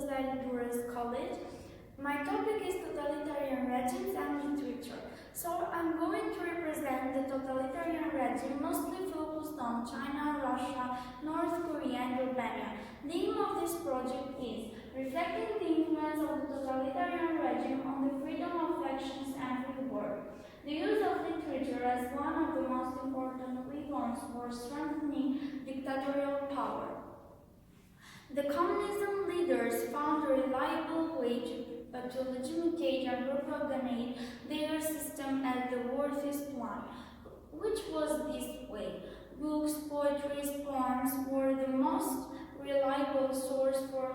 Tourist College. My topic is totalitarian regimes and literature. So I'm going to represent the totalitarian regime mostly focused on China, Russia, North Korea and Albania. The aim of this project is reflecting the influence of the totalitarian regime on the freedom of actions and free work. The use of literature as one of the most important weapons for strengthening dictatorial power. The communism leaders found a reliable way to legitimate and propagate their system as the worthiest one, which was this way. Books, poetry, poems were the most reliable source for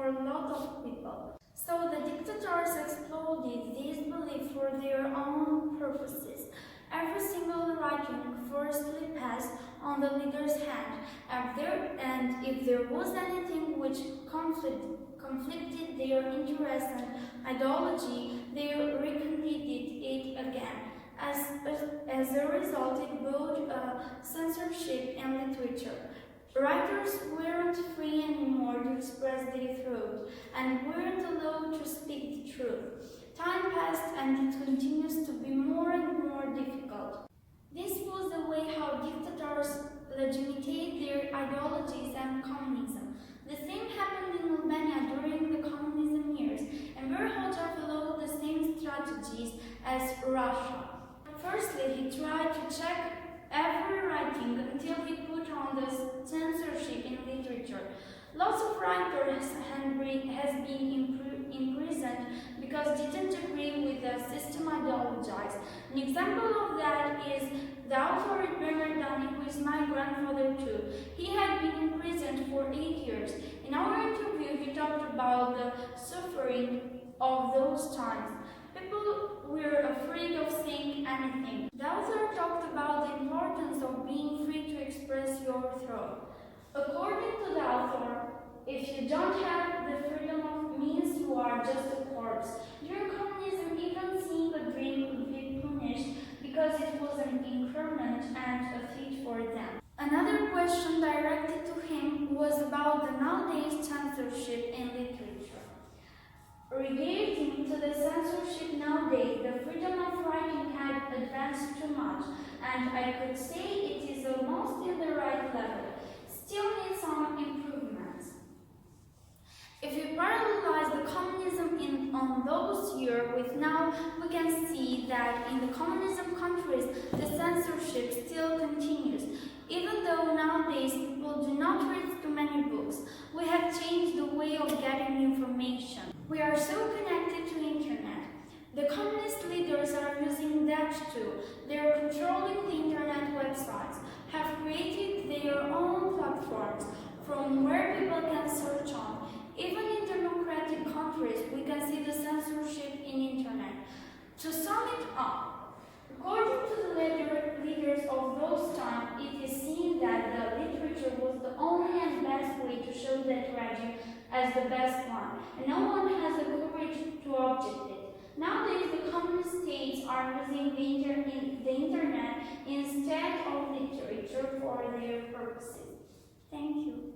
a lot of people. So the dictators exploited this belief for their own purposes. Every single writing firstly passed on the leader's hand, and if there was anything which conflicted their interest and ideology, they reconsidered it again. As a result, it brought censorship in literature. Writers weren't free anymore to express their thoughts and weren't allowed to speak the truth. Time passed and it continues to be more and more difficult. This was the way how dictators legitimated their ideologies and communism. The same happened in Albania during the communism years, and Hoxha followed the same strategies as Russia. Firstly, he tried to check every writing until he put on the censorship in literature. Lots of writers has been imprisoned because didn't agree with the system ideologized. An example of that is the author Bernardani, who is my grandfather too. He had been imprisoned for 8 years. In our interview, he talked about the suffering of those times. People were afraid of saying anything. The author talked about the importance of being free to express your thought. According to the author, if you don't have the freedom of means, you are just a corpse. During communism, even seeing a dream could be punished because it was an increment and a feat for them. Another question directed to him was about the nowadays censorship in literature. Relating to the censorship nowadays, the freedom of writing had advanced too much, and I could say it is almost in the right level. Still needs some improvements. If we parallelize the communism on those years with now, we can see that in the communism countries, the censorship still continues. Even though nowadays people do not read too many books, we have changed the way of getting information. We are so connected to internet. The communist leaders are using that too. They are controlling the internet websites, have created their own platforms from where people can search on. Even in democratic countries, we can see the censorship in internet. To sum it up, according to the leaders of those times, it is seen that the literature was the only and best way to show that regime as the best one, and no one has the courage to object it. Nowadays, the communist states are using the internet instead of literature for their purposes. Thank you.